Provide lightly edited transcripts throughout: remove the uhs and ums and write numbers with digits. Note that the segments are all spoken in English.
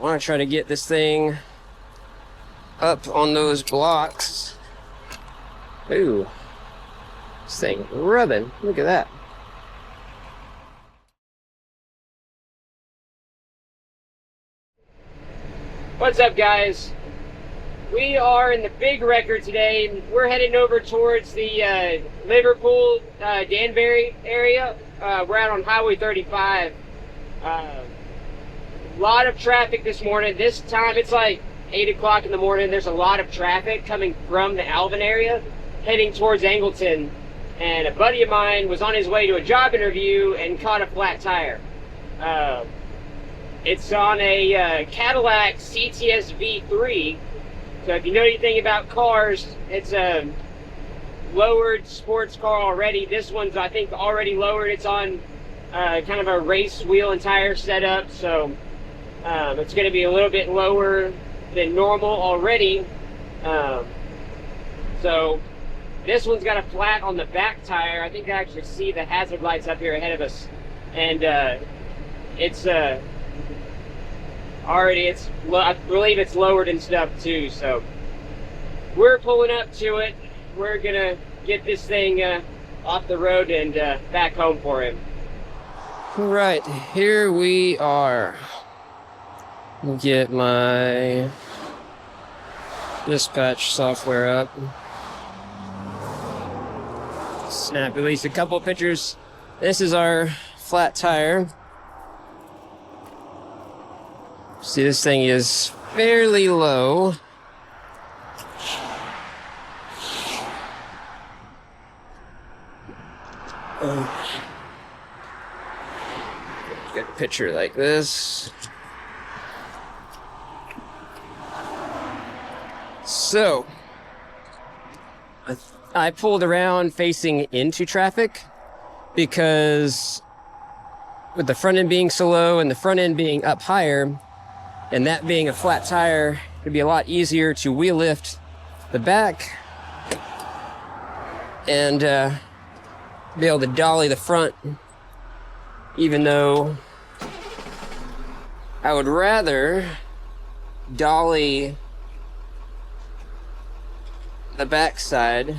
I want to try to get this thing up on those blocks. Ooh, this thing rubbing. Look at that. What's up, guys? We are in the big record today. We're heading over towards the Liverpool, Danbury area. We're out on Highway 35. A lot of traffic this morning. This time it's like 8 o'clock in the morning. There's a lot of traffic coming from the Alvin area, heading towards Angleton. And a buddy of mine was on his way to a job interview and caught a flat tire. It's on a Cadillac CTS V3. So if you know anything about cars, it's a lowered sports car already. This one's, I think, already lowered. It's on kind of a race wheel and tire setup. So it's going to be a little bit lower than normal already. So this one's got a flat on the back tire. I think I actually see the hazard lights up here ahead of us. And it's already, I believe it's lowered and stuff too. So we're pulling up to it. We're gonna get this thing off the road and back home for him. Right, here we are. Get my dispatch software up. Snap at least a couple pictures. This is our flat tire. See, this thing is fairly low. Get a picture like this. So, I pulled around facing into traffic because with the front end being so low and the front end being up higher, and that being a flat tire, it'd be a lot easier to wheel lift the back and be able to dolly the front, even though I would rather dolly the back side,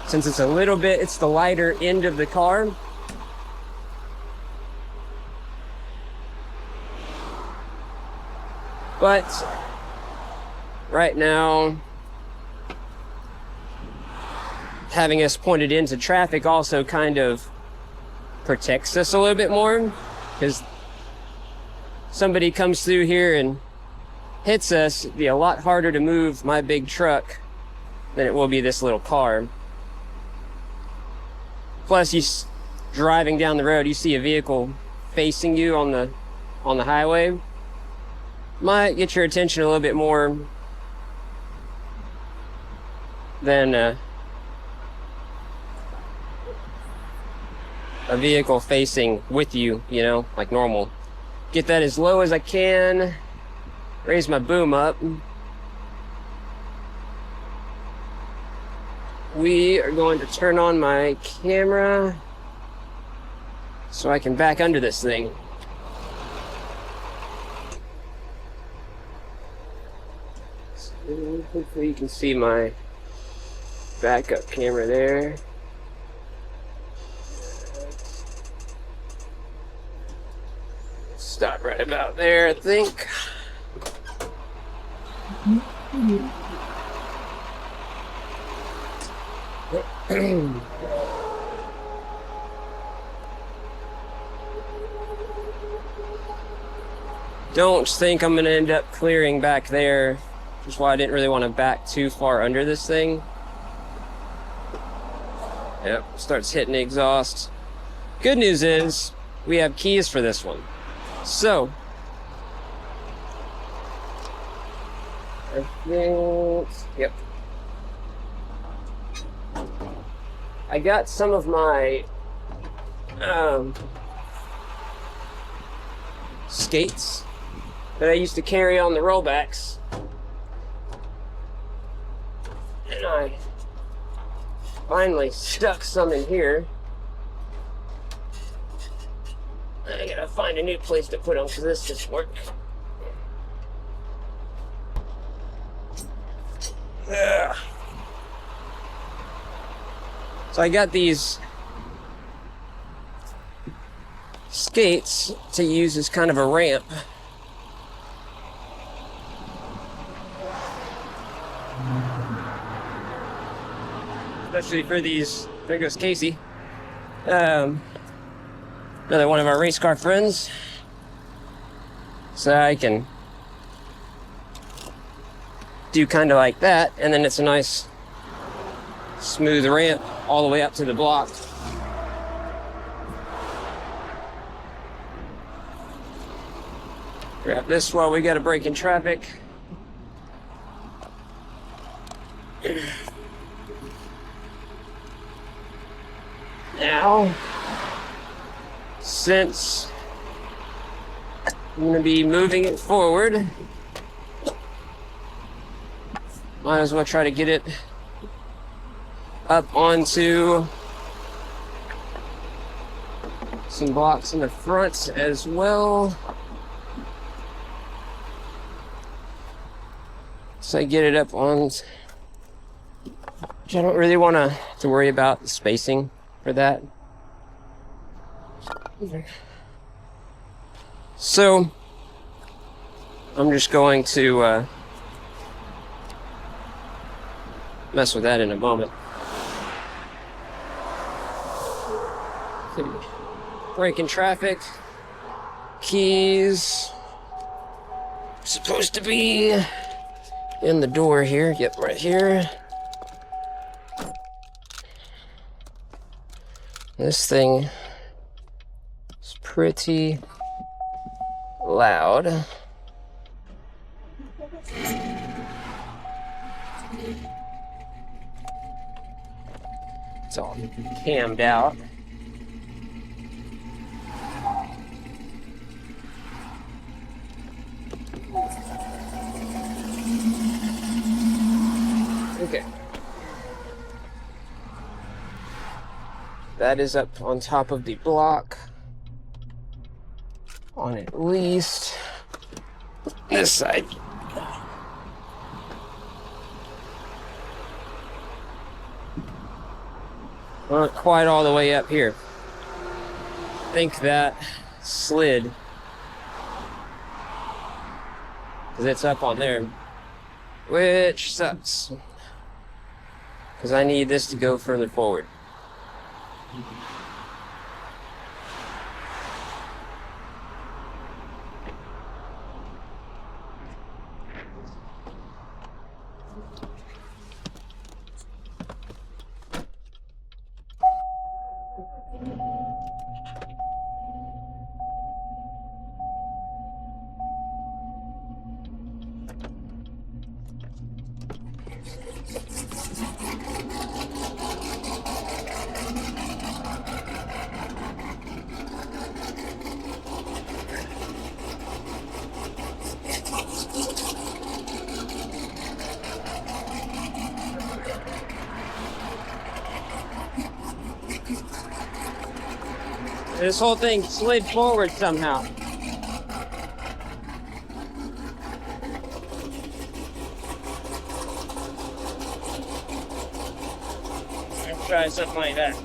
since it's it's the lighter end of the car. But right now, having us pointed into traffic also kind of protects us a little bit more, because somebody comes through here and hits us, it'd be a lot harder to move my big truck than it will be this little car. Plus, you driving down the road, you see a vehicle facing you on the highway, might get your attention a little bit more than a vehicle facing with you, you know, like normal. Get that as low as I can. Raise my boom up. We are going to turn on my camera so I can back under this thing. So hopefully you can see my backup camera there. Stop right about there, I think. Don't think I'm gonna end up clearing back there, which is why I didn't really want to back too far under this thing. Yep, starts hitting the exhaust. Good news is we have keys for this one. So I think, yep. I got some of my skates that I used to carry on the rollbacks, and I finally stuck some in here. I gotta find a new place to put them because this just worked. Ugh. So I got these skates to use as kind of a ramp. Especially for these, there goes Casey. Another one of our race car friends. So I can do kind of like that, and then it's a nice smooth ramp all the way up to the block. Grab this while we got a break in traffic. Now, since I'm going to be moving it forward, might as well try to get it up onto some blocks in the front as well. So I get it up on, which I don't really want to worry about the spacing for that. So I'm just going to mess with that in a moment. Braking traffic. Keys. Supposed to be in the door here. Yep, right here. This thing is pretty loud. It's all cammed out. Okay. That is up on top of the block. On at least this side. Not quite all the way up here. I think that slid because it's up on there, which sucks because I need this to go further forward. This whole thing slid forward somehow. Let's try something like that.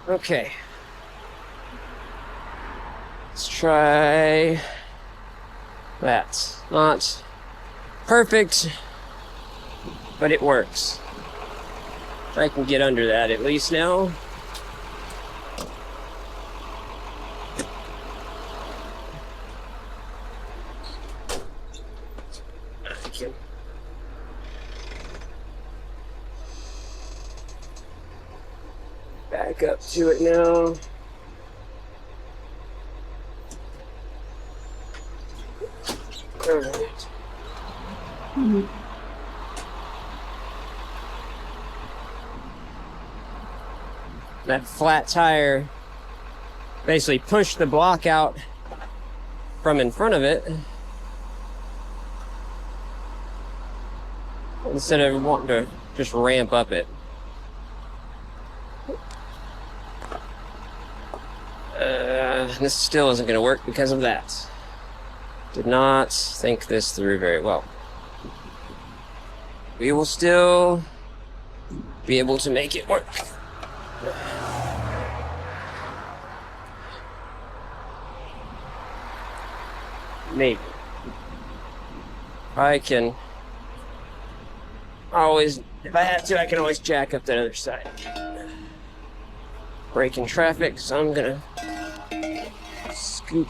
Okay. Let's try that. Not perfect, but it works. I can get under that at least now. Back back up to it now. All right. That flat tire basically pushed the block out from in front of it instead of wanting to just ramp up it. This still isn't going to work because of that. Did not think this through very well. We will still be able to make it work. Maybe. I can always, if I have to, I can always jack up that other side. Braking traffic, so I'm gonna scoop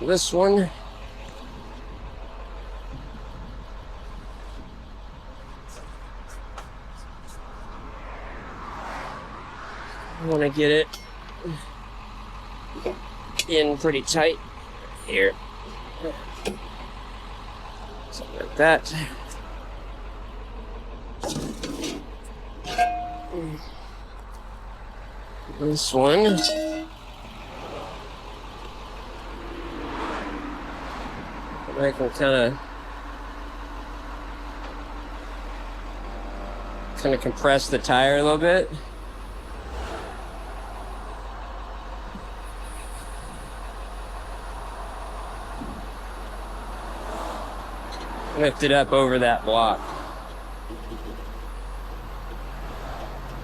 this one. I want to get it in pretty tight here. Something like that. This one. I can kind of compress the tire a little bit. Lift it up over that block.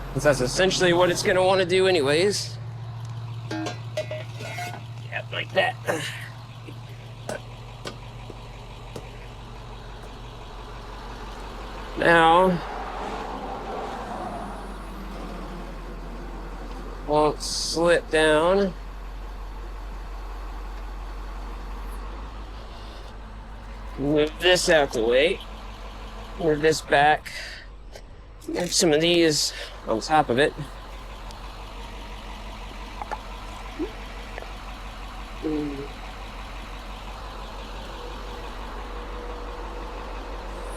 Because that's essentially what it's going to want to do anyways. Yep, like that. Now, won't slip down. Move this out the way. Move this back. Move some of these on top of it.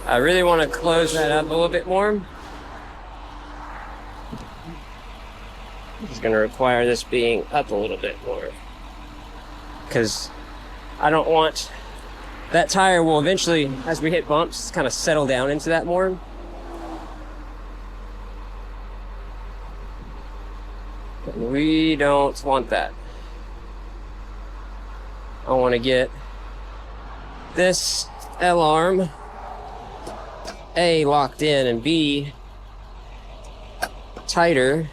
I really want to close that up a little bit more. It's going to require this being up a little bit more. Because I don't want... That tire will eventually, as we hit bumps, kind of settle down into that more. And we don't want that. I want to get this L-arm, A, locked in, and B, tighter.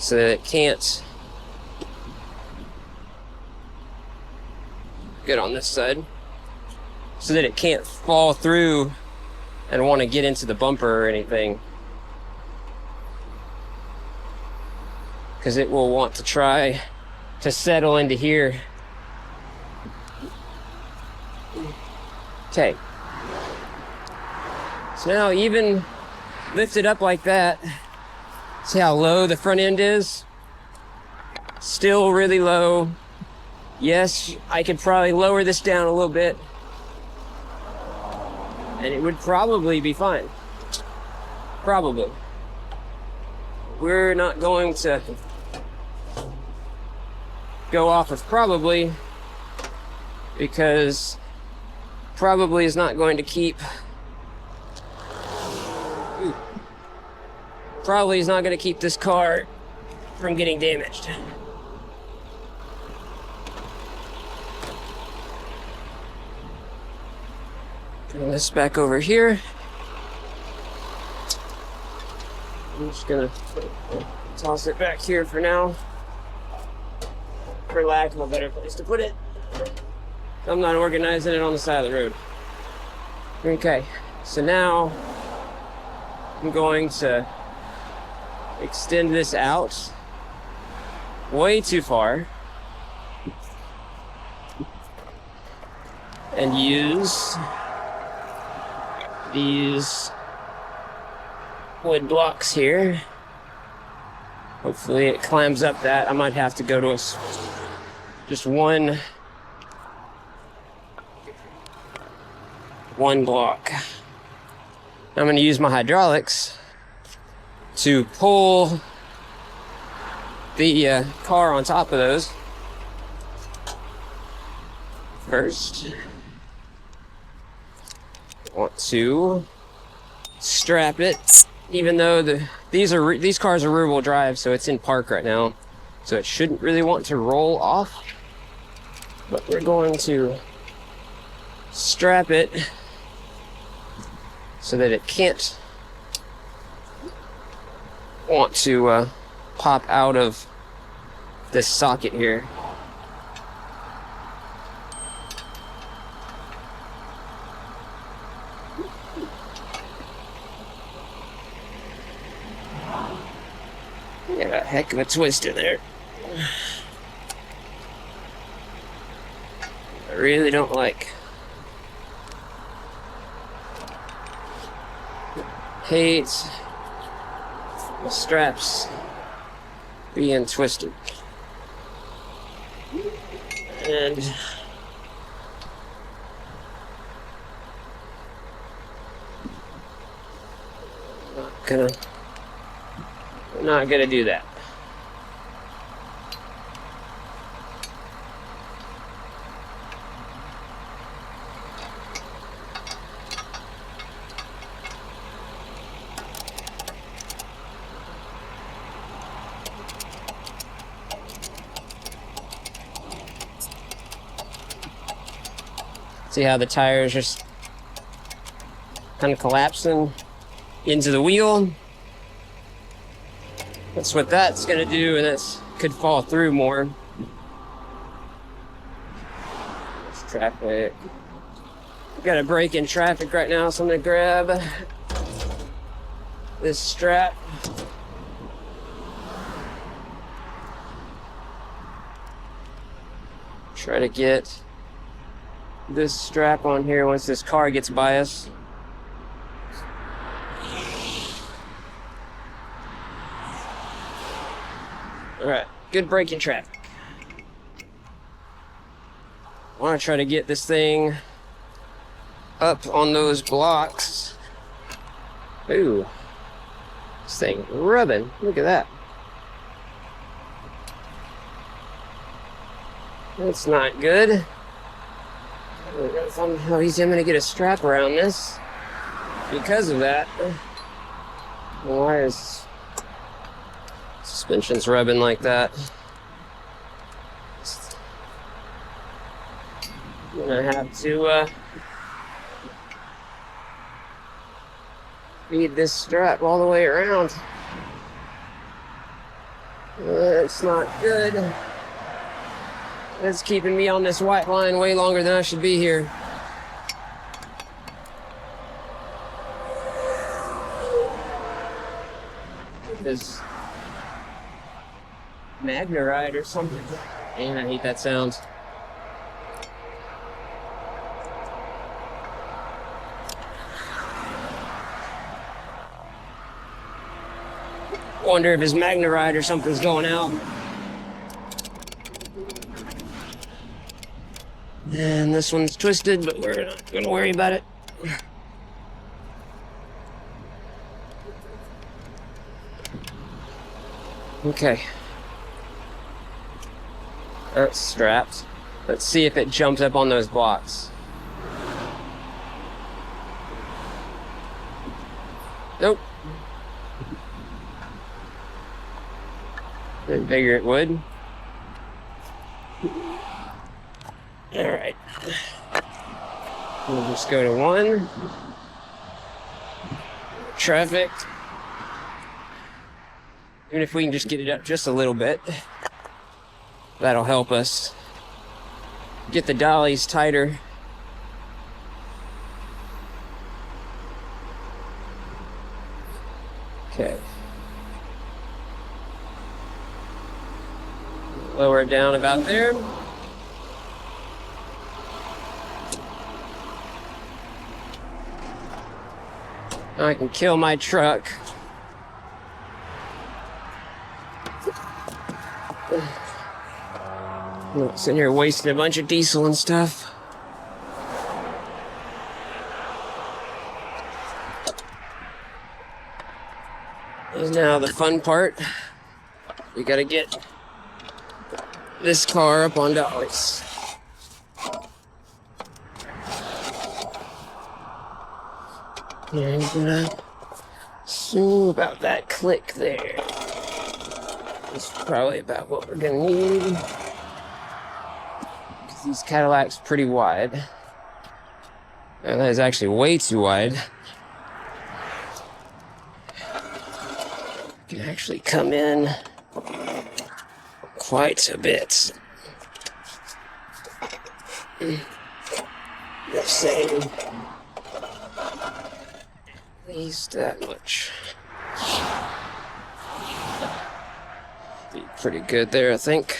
So that it can't get on this side, so that it can't fall through and want to get into the bumper or anything, because it will want to try to settle into here. Okay, so now even lift it up like that. See how low the front end is? Still really low. Yes, I could probably lower this down a little bit, and it would probably be fine. Probably. We're not going to go off of probably, because probably is not going to keep... Probably is not going to keep this car from getting damaged. Bring this back over here. I'm just going to toss it back here for now, for lack of a better place to put it. I'm not organizing it on the side of the road. Okay, so now I'm going to extend this out way too far and use these wood blocks here. Hopefully it climbs up that. I might have to go to just one block. I'm going to use my hydraulics to pull the car on top of those. First, I want to strap it, even though these cars are rear-wheel drive, so it's in park right now, so it shouldn't really want to roll off. But we're going to strap it so that it can't want to pop out of this socket here. Got a heck of a twist in there. I really don't hate the straps being twisted. And not gonna do that. See how the tires just kind of collapsing into the wheel? That's what that's gonna do, and that could fall through more. There's traffic. We've got a break in traffic right now, so I'm gonna grab this strap. Try to get this strap on here once this car gets by us. Alright, good break in traffic. I want to try to get this thing up on those blocks. Ooh, this thing rubbing. Look at that. That's not good. Somehow he's going to get a strap around this because of that. Why is suspension's rubbing like that? I'm gonna have to feed this strap all the way around. It's not good. It's keeping me on this white line way longer than I should be here. This Magnerite or something. Man, I hate that sound. Wonder if his Magnerite or something's going out. And this one's twisted, but we're not gonna worry about it. Okay. That's strapped. Let's see if it jumps up on those blocks. Nope. Didn't figure it would. Alright. We'll just go to one. Traffic. Even if we can just get it up just a little bit, that'll help us get the dollies tighter. Okay. Lower it down about there. I can kill my truck. Not sitting here wasting a bunch of diesel and stuff. And now the fun part. We gotta get this car up on dollies. And so about that click there. That's probably about what we're gonna need. Because these Cadillacs are pretty wide. And that is actually way too wide. Can actually come in quite a bit. Just saying. At least that much. Be pretty good there, I think.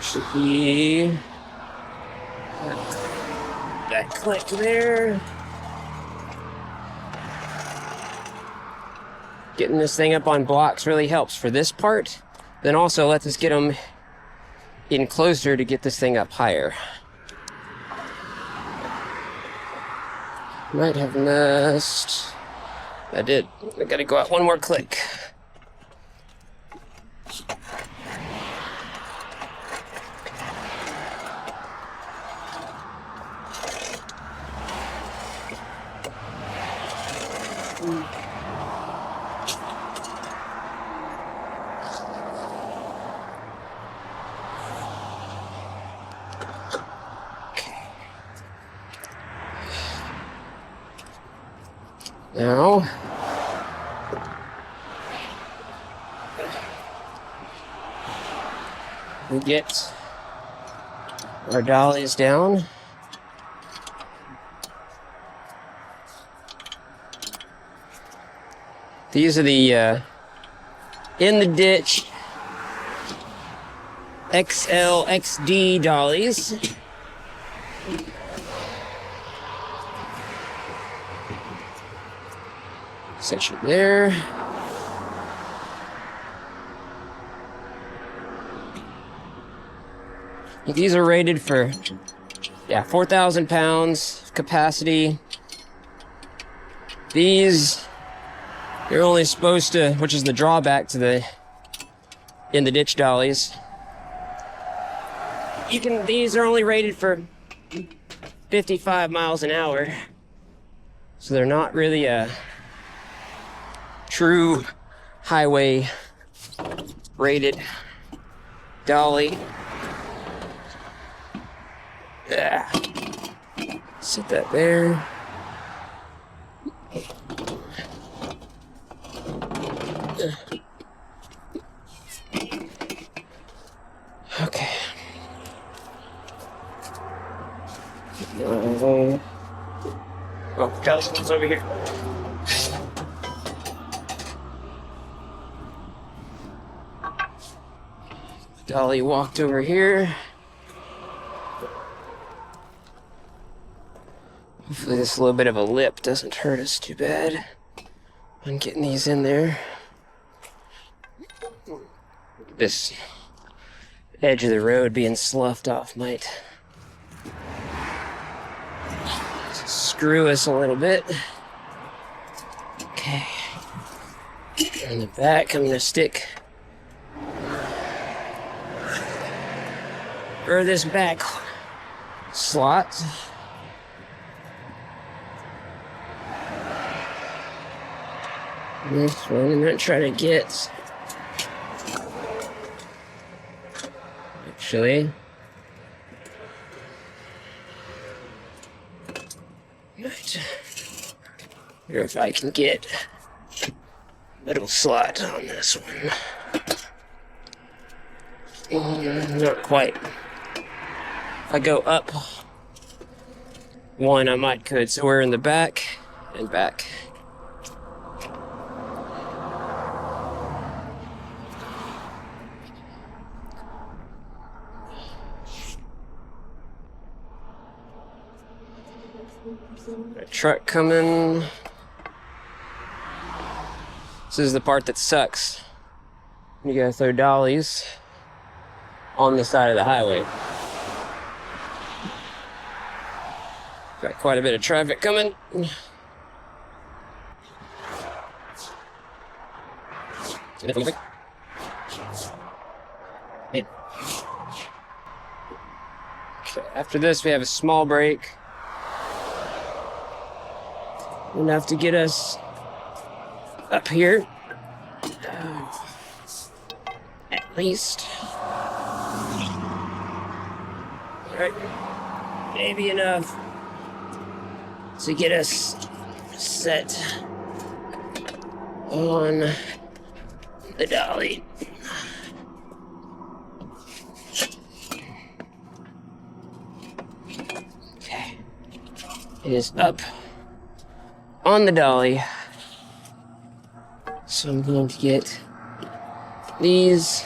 Should be that click there. Getting this thing up on blocks really helps for this part. Then also lets us get them in closer to get this thing up higher. Might have missed. I did. I gotta go out one more click. Now, we get our dollies down. These are the in the ditch XL XD dollies. Section there. These are rated for 4,000 pounds capacity. These, you're only supposed to, which is the drawback to the in the ditch dollies. These are only rated for 55 miles an hour. So they're not really a true highway rated dolly. Sit that there. Okay. Oh, California's over here. Dolly walked over here. Hopefully this little bit of a lip doesn't hurt us too bad. I'm getting these in there. This edge of the road being sloughed off might screw us a little bit. Okay. On the back, I'm gonna stick for this back slot. This one, I'm gonna try to get. Actually, right here, if I can get middle slot on this one. Not quite. If I go up one, I might could. So we're in the back and back. A truck coming. This is the part that sucks. You gotta throw dollies on the side of the highway. Got quite a bit of traffic coming. Okay, after this we have a small break. Enough to get us up here. At least. Alright. Maybe enough to get us set on the dolly. Okay. It is up on the dolly. So I'm going to get these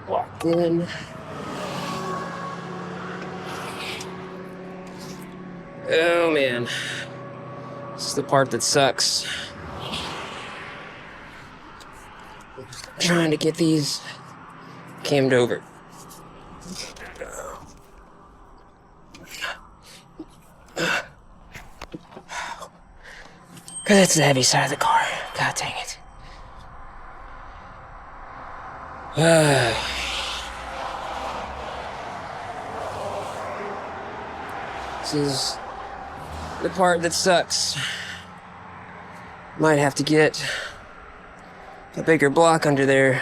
locked in. Oh man, this is the part that sucks. Trying to get these cammed over. Cause it's the heavy side of the car. God dang it. This is the part that sucks. Might have to get a bigger block under there.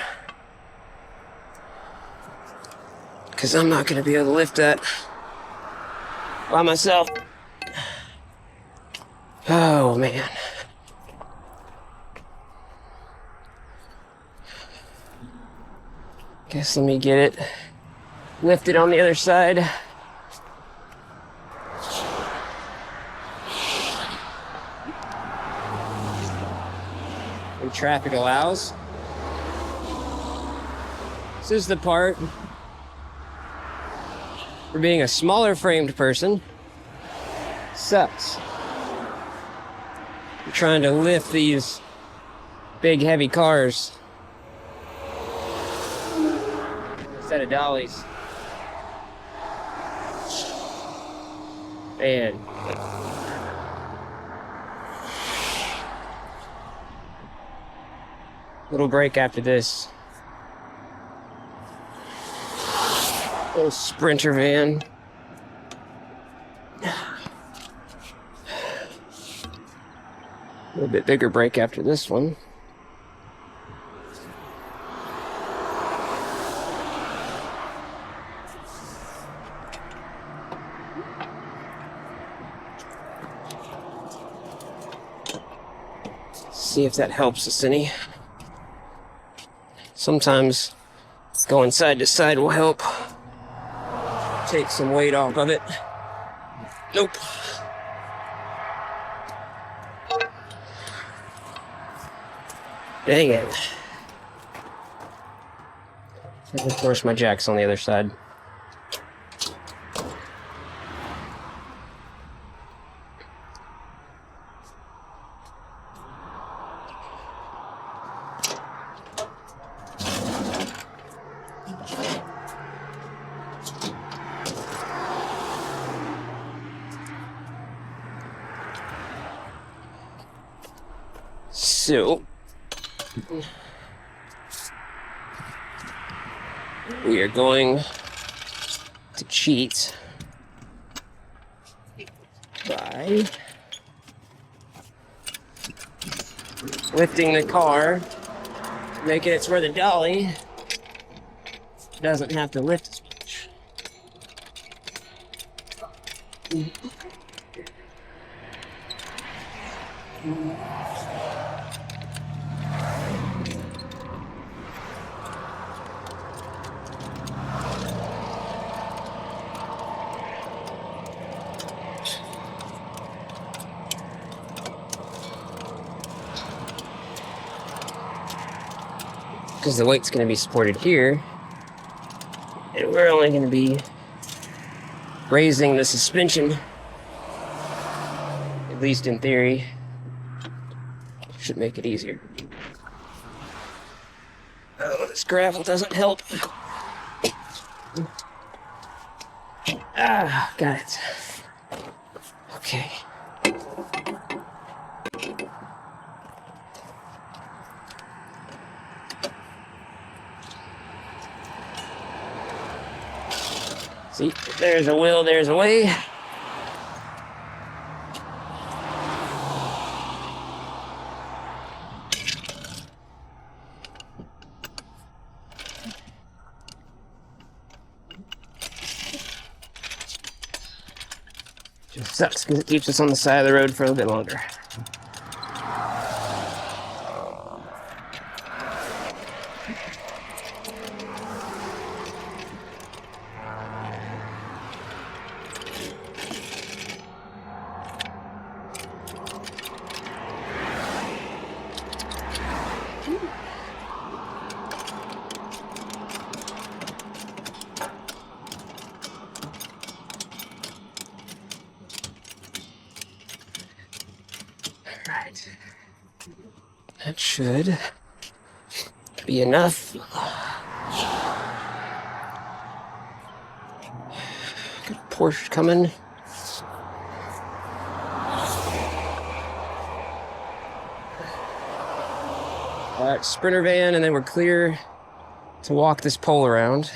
Cause I'm not gonna be able to lift that by myself. Oh man. Guess let me get it lifted on the other side. When traffic allows. This is the part for being a smaller framed person. Sucks. I'm trying to lift these big heavy cars. Set of dollies. Man. Little break after this. Little Sprinter van. A little bit bigger break after this one. See if that helps us any. Sometimes going side to side will help take some weight off of it. Nope. Dang it. And of course my jack's on the other side. So, we are going to cheat by lifting the car, making it so where the dolly doesn't have to lift as much. because the weight's going to be supported here, and we're only going to be raising the suspension, at least in theory. Should make it easier. Oh, this gravel doesn't help. Ah, got it. Okay. See, if there's a will, there's a way. Just sucks because it keeps us on the side of the road for a little bit longer. Right. That should be enough. Got a Porsche coming. Alright, Sprinter van, and then we're clear to walk this pole around.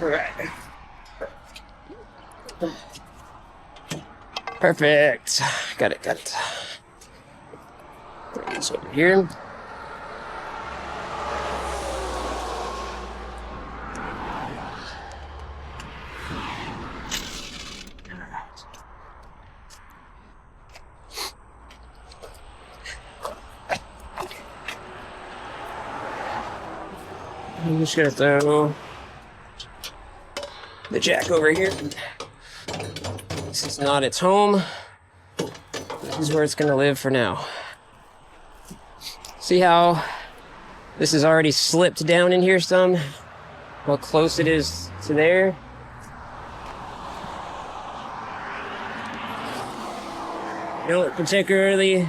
Alright. Perfect. Got it, got it. Bring this over here. I'm just gonna throw the jack over here. This is not its home. This is where it's gonna live for now. See how this is already slipped down in here some? How close it is to there? I don't particularly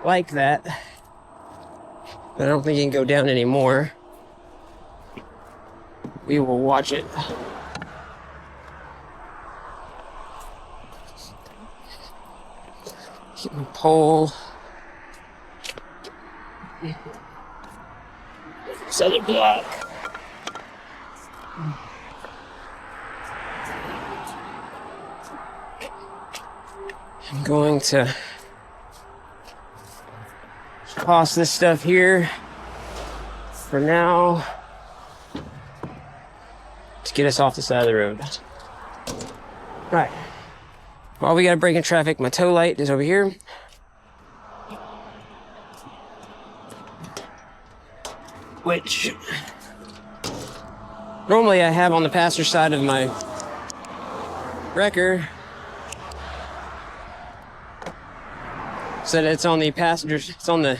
like that, but I don't think you can go down anymore. We will watch it. Keep my pole. This other block. I'm going to toss this stuff here for now to get us off the side of the road. Right. While we got a break in traffic, my tow light is over here. Which normally I have on the passenger side of my wrecker. So that it's on the passengers, it's on the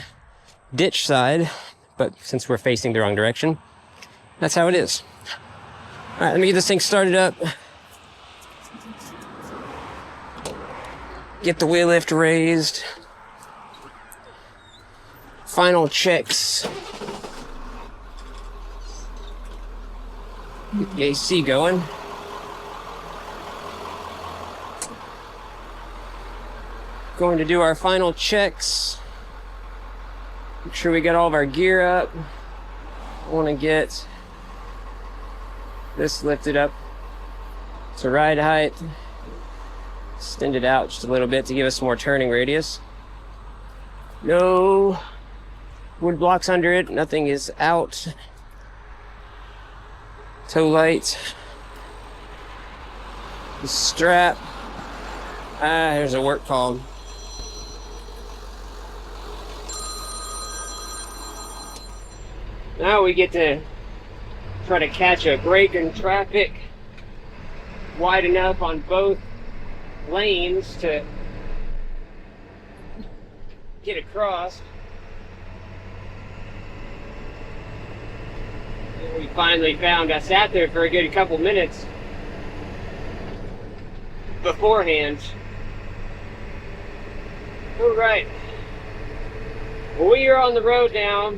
ditch side, but since we're facing the wrong direction, that's how it is. All right, let me get this thing started up. Get the wheel lift raised. Final checks. Get the AC going. Going to do our final checks. Make sure we get all of our gear up. I want to get this lifted up to ride height. Extend it out just a little bit to give us more turning radius. No wood blocks under it. Nothing is out. Tow light. The strap. There's a work call. Now we get to try to catch a break in traffic wide enough on both lanes to get across. And we finally found, I sat there for a good couple minutes beforehand. All right. Well, we are on the road now.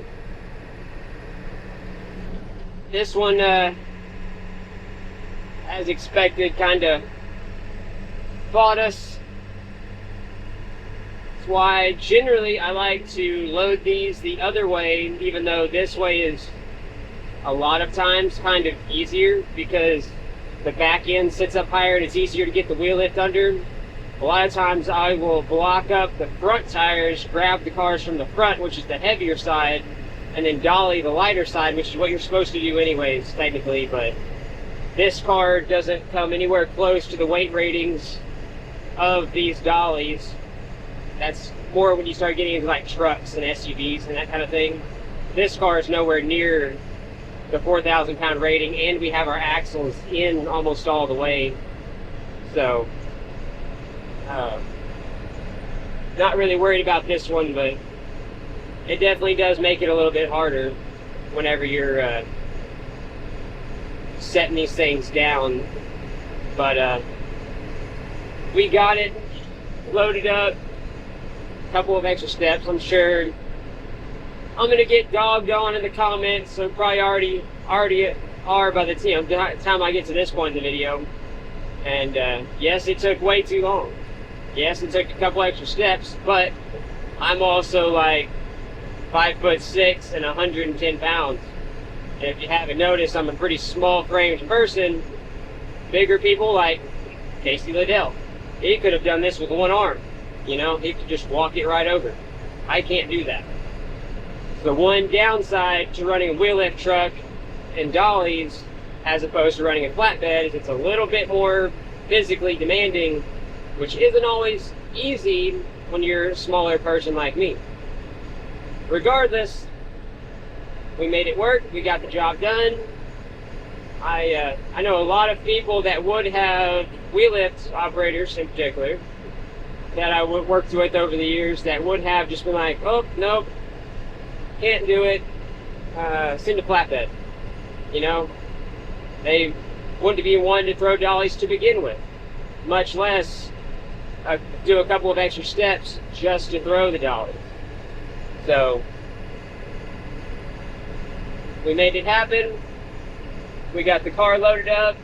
This one, as expected, kind of fought us. That's why generally I like to load these the other way, even though this way is a lot of times kind of easier because the back end sits up higher and it's easier to get the wheel lift under. A lot of times I will block up the front tires, grab the cars from the front, which is the heavier side, and then dolly the lighter side, which is what you're supposed to do anyways, technically, but this car doesn't come anywhere close to the weight ratings of these dollies. That's more when you start getting into like trucks and SUVs and that kind of thing. This car is nowhere near the 4,000 pound rating, and we have our axles in almost all the way. So, not really worried about this one, but it definitely does make it a little bit harder whenever you're setting these things down. But we got it loaded up. A couple of extra steps. I'm sure I'm gonna get dogged on in the comments, so probably already are by the time I get to this point in the video. And yes, it took way too long. Yes, it took a couple extra steps, but I'm also like 5'6" and 110 pounds. And if you haven't noticed, I'm a pretty small framed person. Bigger people like Casey Liddell, he could have done this with one arm. You know, he could just walk it right over. I can't do that. The one downside to running a wheel lift truck and dollies as opposed to running a flatbed is it's a little bit more physically demanding, which isn't always easy when you're a smaller person like me. Regardless, we made it work. We got the job done. I know a lot of people that would have wheel lift operators in particular that I worked with over the years that would have just been like, oh, nope, can't do it, send a flatbed. You know, they wouldn't be one to throw dollies to begin with, much less do a couple of extra steps just to throw the dolly. So we made it happen. We got the car loaded up,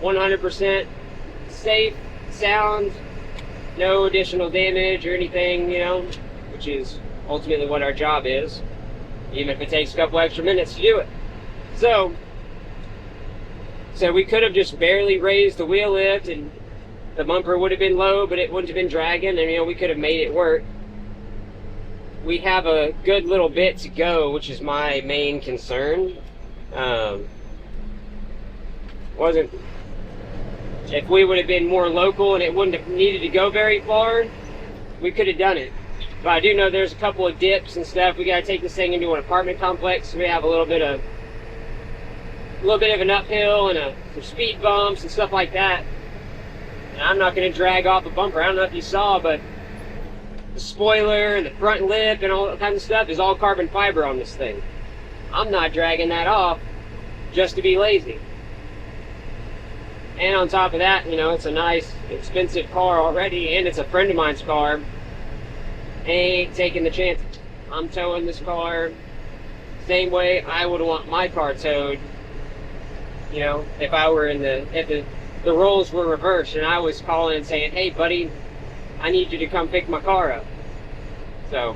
100% safe, sound, no additional damage or anything, you know, which is ultimately what our job is, even if it takes a couple extra minutes to do it. So we could have just barely raised the wheel lift and the bumper would have been low, but it wouldn't have been dragging, and you know, we could have made it work. We have a good little bit to go, which is my main concern. If we would have been more local and it wouldn't have needed to go very far, we could have done it. But I do know there's a couple of dips and stuff. We got to take this thing into an apartment complex. So we have a little bit of an uphill and some speed bumps and stuff like that. And I'm not going to drag off a bumper. I don't know if you saw, but the spoiler and the front lip and all that kind of stuff is all carbon fiber on this thing. I'm not dragging that off just to be lazy. And on top of that, you know, it's a nice, expensive car already, and it's a friend of mine's car. Ain't taking the chance. I'm towing this car same way I would want my car towed. You know, if I were if the roles were reversed and I was calling and saying, hey buddy, I need you to come pick my car up. So,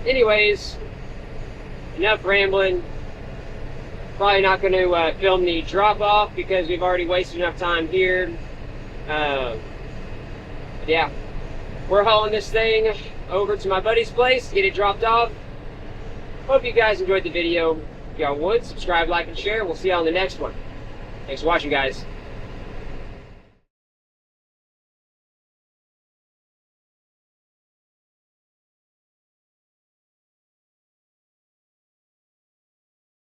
anyways, enough rambling. Probably not going to film the drop off because we've already wasted enough time here. Yeah, we're hauling this thing over to my buddy's place, get it dropped off. Hope you guys enjoyed the video. If y'all would, subscribe, like, and share. We'll see you on the next one. Thanks for watching, guys.